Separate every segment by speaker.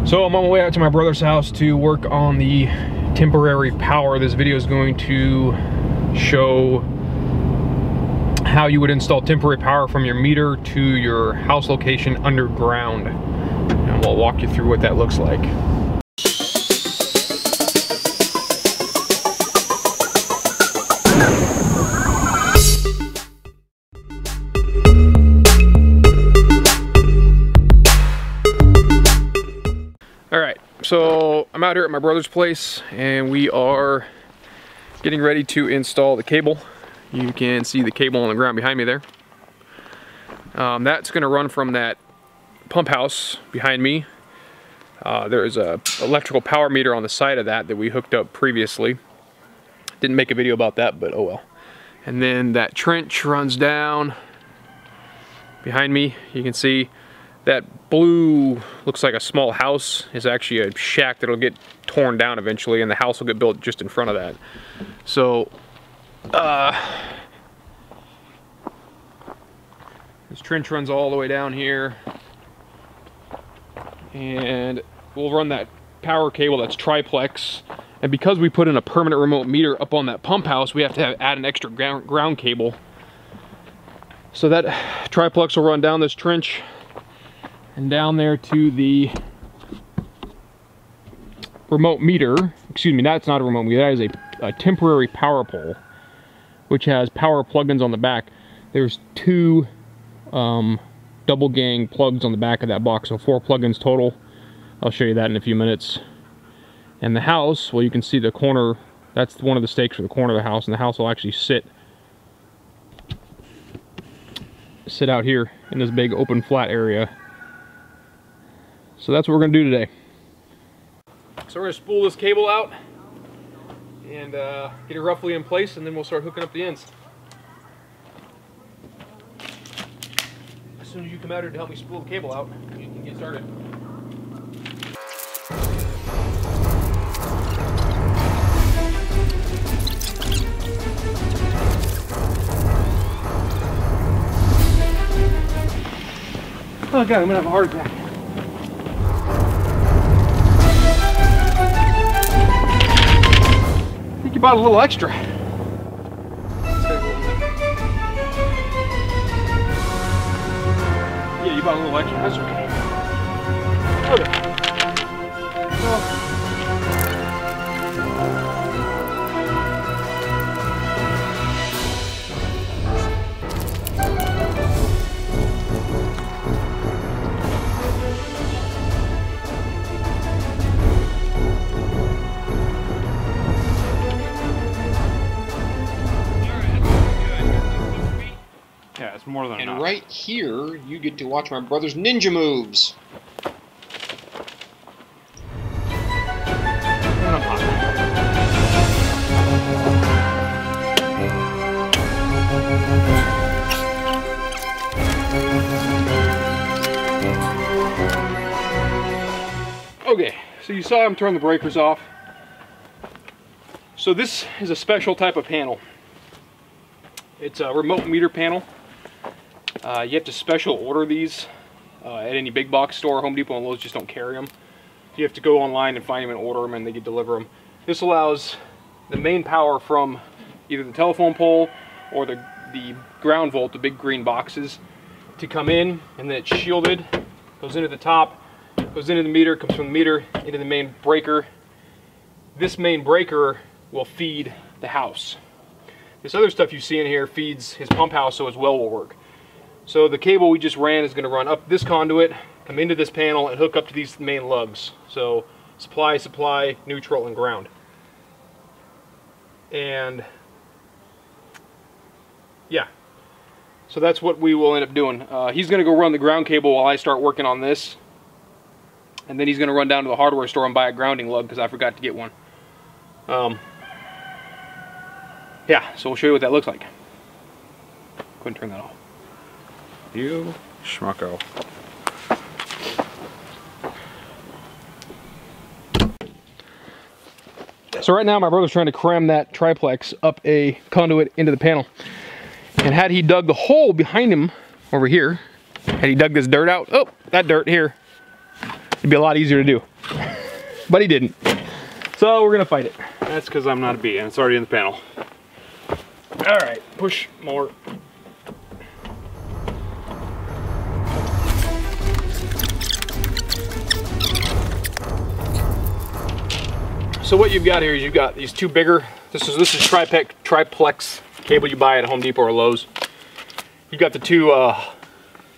Speaker 1: So I'm on my way out to my brother's house to work on the temporary power. This video is going to show how you would install temporary power from your meter to your house location underground. And we'll walk you through what that looks like. So I'm out here at my brother's place and we are getting ready to install the cable. You can see the cable on the ground behind me there. That's going to run from that pump house behind me. There's a electrical power meter on the side of that we hooked up previously. Didn't make a video about that, but oh well. And then that trench runs down behind me. You can see that blue looks like a small house is actually a shack that'll get torn down eventually, and the house will get built just in front of that. So this trench runs all the way down here, and we'll run that power cable that's triplex. And because we put in a permanent remote meter up on that pump house, we have to add an extra ground cable. So that triplex will run down this trench and down there to the remote meter. Excuse me, that's not a remote meter, that is a temporary power pole, which has power plugins on the back. There's two double gang plugs on the back of that box, so 4 plugins total. I'll show you that in a few minutes. And the house, well, you can see the corner, that's one of the stakes for the corner of the house, and the house will actually sit out here in this big open flat area. So that's what we're going to do today. So we're going to spool this cable out and get it roughly in place, and then we'll start hooking up the ends. As soon as you come out here to help me spool the cable out, you can get started. Oh God, I'm going to have a heart attack. I think you bought a little extra. Yeah, you bought a little extra. That's okay. Okay. Yeah, it's more than enough.
Speaker 2: And right here, you get to watch my brother's ninja moves.
Speaker 1: Okay, so you saw him turn the breakers off. So this is a special type of panel. It's a remote meter panel. You have to special order these at any big box store. Home Depot and Lowe's just don't carry them. You have to go online and find them and order them, and they get deliver them. This allows the main power from either the telephone pole or the ground volt, the big green boxes, to come in, and then it's shielded, goes into the top, goes into the meter, comes from the meter into the main breaker. This main breaker will feed the house. This other stuff you see in here feeds his pump house, so his well will work. So the cable we just ran is going to run up this conduit, come into this panel, and hook up to these main lugs. So supply, neutral, and ground. And yeah, so that's what we will end up doing. He's going to go run the ground cable while I start working on this. And then he's going to run down to the hardware store and buy a grounding lug because I forgot to get one. Yeah, so we'll show you what that looks like. Go ahead and turn that off.
Speaker 3: You schmucko.
Speaker 1: So right now my brother's trying to cram that triplex up a conduit into the panel. And had he dug the hole behind him over here, had he dug this dirt out, oh, that dirt here, It'd be a lot easier to do. But he didn't. So we're gonna fight it.
Speaker 3: That's because I'm not a bee and it's already in the panel.
Speaker 1: All right, push more. So what you've got here is you've got these two bigger, this is triplex cable you buy at Home Depot or Lowe's. You've got the two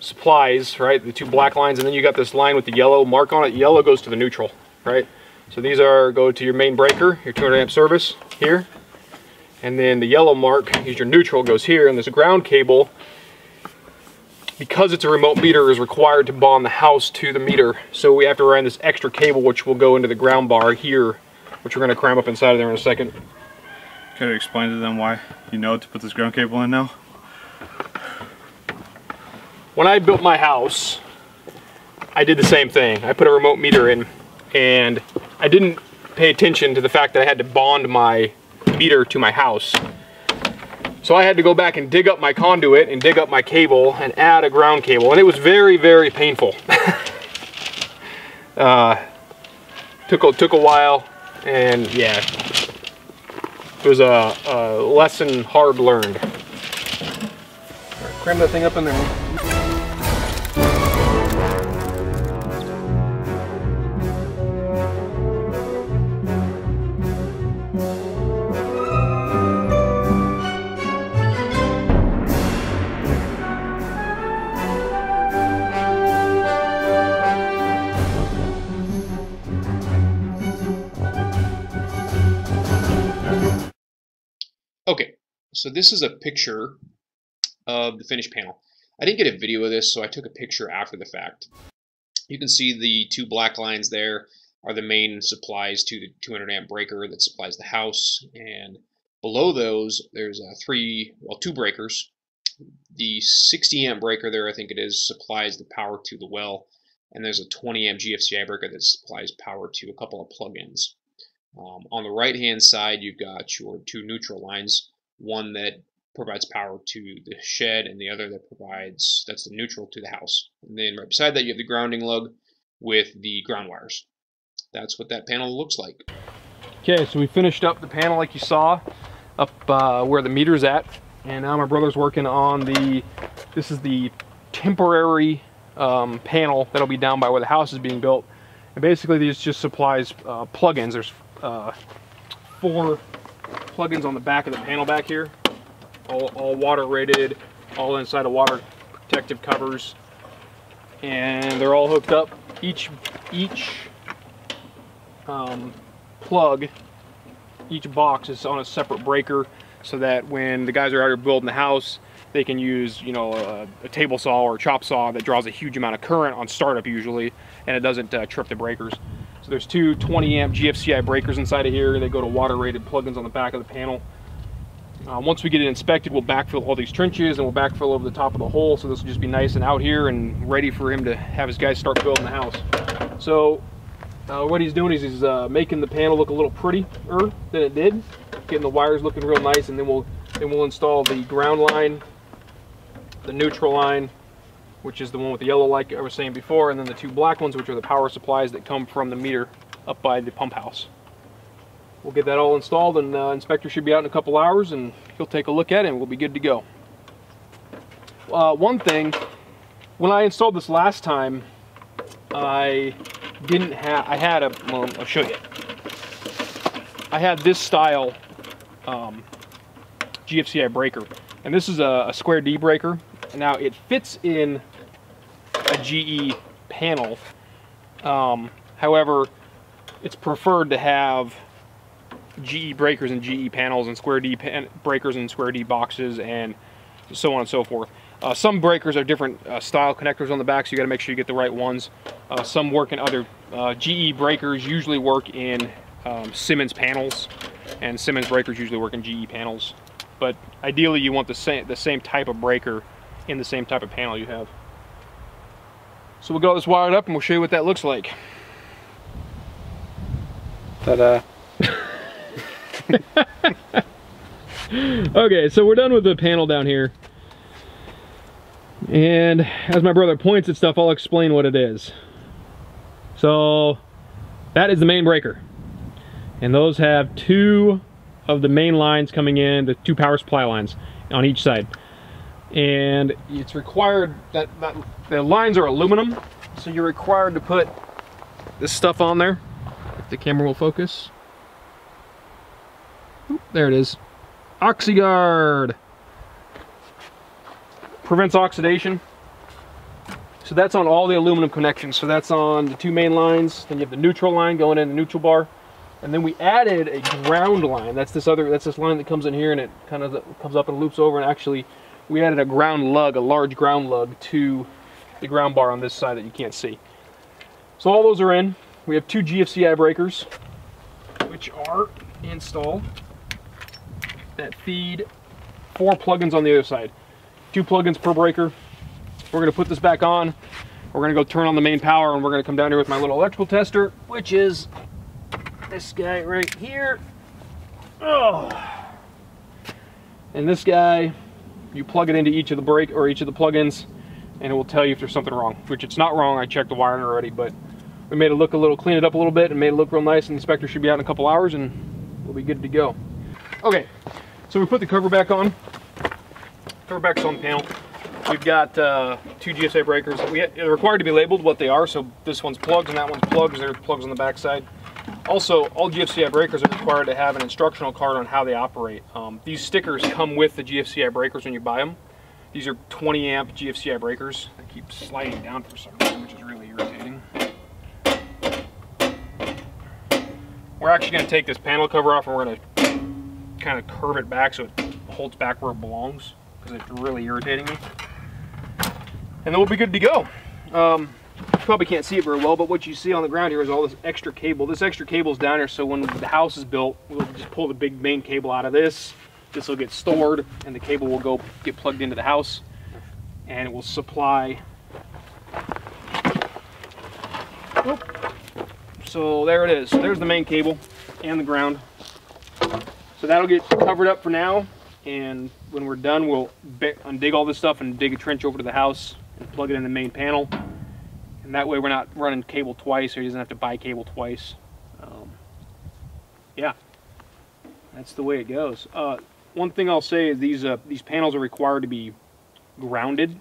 Speaker 1: supplies, right? The two black lines, and then you got this line with the yellow mark on it. Yellow goes to the neutral, right? So these go to your main breaker, your 200 amp service here. And then the yellow mark is your neutral, goes here. And this ground cable, because it's a remote meter, is required to bond the house to the meter. So we have to run this extra cable, which will go into the ground bar here, which we're going to cram up inside of there in a second.
Speaker 3: Can you explain to them why you know to put this ground cable in now?
Speaker 1: When I built my house, I did the same thing. I put a remote meter in, and I didn't pay attention to the fact that I had to bond my meter to my house. So I had to go back and dig up my conduit and dig up my cable and add a ground cable, and it was very, very painful. Took a while, and yeah, it was a lesson hard learned. All right, cram that thing up in there.
Speaker 2: Okay, so this is a picture of the finished panel. I didn't get a video of this, so I took a picture after the fact. You can see the two black lines there are the main supplies to the 200 amp breaker that supplies the house, and below those there's two breakers. The 60 amp breaker there, I think it is, supplies the power to the well, and there's a 20 amp GFCI breaker that supplies power to a couple of plugins. On the right hand side, you've got your two neutral lines, one that provides power to the shed and the other that's the neutral to the house. And then right beside that you have the grounding lug with the ground wires. That's what that panel looks like.
Speaker 1: Okay, so we finished up the panel like you saw up where the meter's at, and now my brother's working on this is the temporary panel that'll be down by where the house is being built. And basically this just supplies plugins. There's 4 plugins on the back of the panel back here, all water rated, all inside of water protective covers, and they're all hooked up. Each plug, each box is on a separate breaker, so that when the guys are out here building the house, they can use, you know, a table saw or a chop saw that draws a huge amount of current on startup usually, and it doesn't trip the breakers. So there's two 20 amp GFCI breakers inside of here. They go to water rated plugins on the back of the panel. Once we get it inspected, we'll backfill all these trenches and we'll backfill over the top of the hole, so this will just be nice and out here and ready for him to have his guys start building the house. So what he's doing is he's making the panel look a little prettier than it did, getting the wires looking real nice, and then we'll install the ground line, the neutral line, which is the one with the yellow like I was saying before, and then the two black ones, which are the power supplies that come from the meter up by the pump house. We'll get that all installed, and inspector should be out in a couple hours, and he'll take a look at it and we'll be good to go. One thing, when I installed this last time, I had I'll show you. I had this style GFCI breaker, and this is a square D breaker. Now it fits in a GE panel, however it's preferred to have GE breakers and GE panels and square D breakers and square D boxes and so on and so forth. Some breakers are different style connectors on the back, so you got to make sure you get the right ones. Some work in other GE breakers usually work in Simmons panels, and Simmons breakers usually work in GE panels. But ideally you want the same type of breaker in the same type of panel you have. So we'll get all this wired up and we'll show you what that looks like. Ta-da. Okay, so we're done with the panel down here. And as my brother points at stuff, I'll explain what it is. So that is the main breaker. And those have 2 of the main lines coming in, the 2 power supply lines on each side. And it's required that the lines are aluminum, so you're required to put this stuff on there. If the camera will focus. Oop, there it is. OxyGuard. Prevents oxidation. So that's on all the aluminum connections. So that's on the 2 main lines. Then you have the neutral line going in the neutral bar. And then we added a ground line. That's this line that comes in here and it kind of comes up and loops over. And actually, we added a ground lug, a large ground lug to the ground bar on this side that you can't see. So all those are in. We have 2 GFCI breakers, which are installed, that feed 4 plugins on the other side. 2 plugins per breaker. We're going to put this back on. We're going to go turn on the main power, and we're going to come down here with my little electrical tester, which is this guy right here. Oh. And this guy, you plug it into each of the plugins, and it will tell you if there's something wrong, which it's not wrong. I checked the wiring already, but we made it look cleaned it up a little bit and made it look real nice, and the inspector should be out in a couple hours and we'll be good to go. Okay, so we put the cover back on. Cover back's on the panel. We've got 2 GFCI breakers. They're required to be labeled what they are, so this one's plugs and that one's plugs. There's plugs on the back side. Also, all GFCI breakers are required to have an instructional card on how they operate. These stickers come with the GFCI breakers when you buy them. These are 20 amp GFCI breakers. They keep sliding down for some reason, which is really irritating. We're actually going to take this panel cover off and we're going to kind of curve it back so it holds back where it belongs, because it's really irritating me. And then we'll be good to go. You probably can't see it very well, but what you see on the ground here is all this extra cable. This extra cable is down here, so when the house is built, we'll just pull the big main cable out of this. This will get stored, and the cable will get plugged into the house, and it will supply. Oop. So there it is. There's the main cable and the ground. So that'll get covered up for now, and when we're done, we'll undig all this stuff and dig a trench over to the house and plug it in the main panel. And that way we're not running cable twice, or he doesn't have to buy cable twice. Yeah, that's the way it goes. One thing I'll say is these panels are required to be grounded.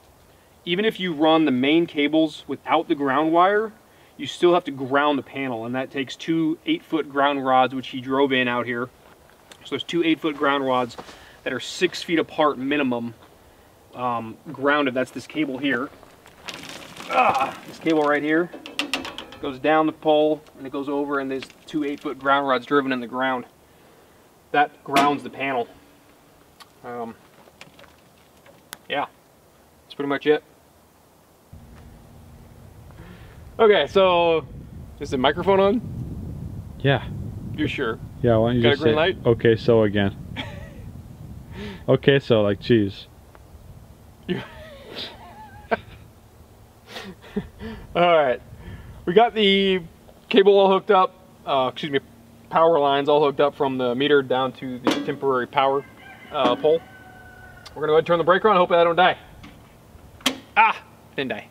Speaker 1: Even if you run the main cables without the ground wire, you still have to ground the panel, and that takes 2 8-foot ground rods, which he drove in out here. So there's 2 8-foot ground rods that are 6 feet apart minimum, grounded. That's this cable here. This cable right here goes down the pole and it goes over, and there's 2 8-foot ground rods driven in the ground. That grounds the panel. Yeah, that's pretty much it. Okay, so is the microphone on?
Speaker 3: Yeah.
Speaker 1: You're sure?
Speaker 3: Yeah, why don't you
Speaker 1: Got
Speaker 3: just
Speaker 1: a green
Speaker 3: say,
Speaker 1: light?
Speaker 3: okay, so again. Okay, so like cheese.
Speaker 1: Alright, we got the cable all hooked up, power lines all hooked up from the meter down to the temporary power pole. We're going to go ahead and turn the breaker on, hope that I don't die. Didn't die.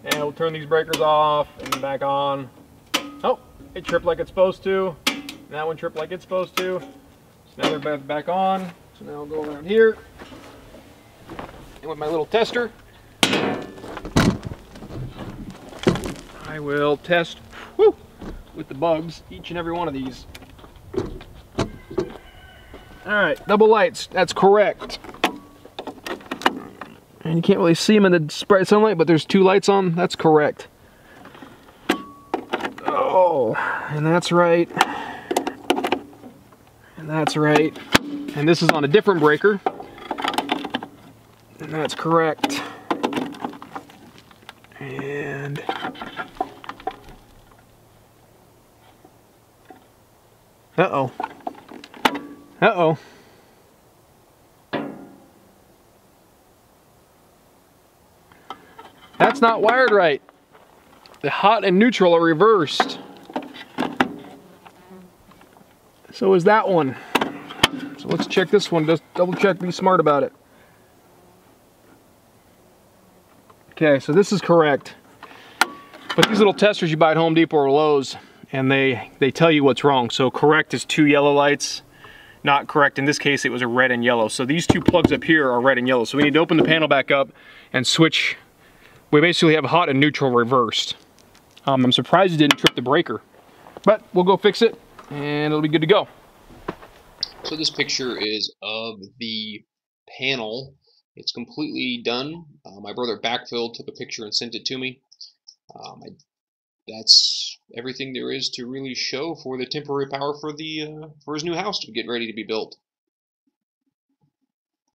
Speaker 1: And we'll turn these breakers off and back on. Oh, it tripped like it's supposed to. And that one tripped like it's supposed to. So now they're back on. So now I'll go around here. And with my little tester, I will test with the bugs each and every one of these. Alright, double lights, that's correct. And you can't really see them in the bright sunlight, but there's 2 lights on, that's correct. Oh, and that's right. And that's right. And this is on a different breaker. And that's correct. And uh-oh. Uh-oh. That's not wired right. The hot and neutral are reversed. So is that one. So let's check this one. Just double check, be smart about it. Okay, so this is correct. But these little testers you buy at Home Depot or Lowe's, and they tell you what's wrong. So correct is 2 yellow lights. Not correct, in this case it was a red and yellow. So these 2 plugs up here are red and yellow. So we need to open the panel back up and switch. We basically have hot and neutral reversed. I'm surprised it didn't trip the breaker. But we'll go fix it and it'll be good to go.
Speaker 2: So this picture is of the panel. It's completely done. My brother backfilled, took a picture and sent it to me. That's everything there is to really show for the temporary power for his new house to get ready to be built.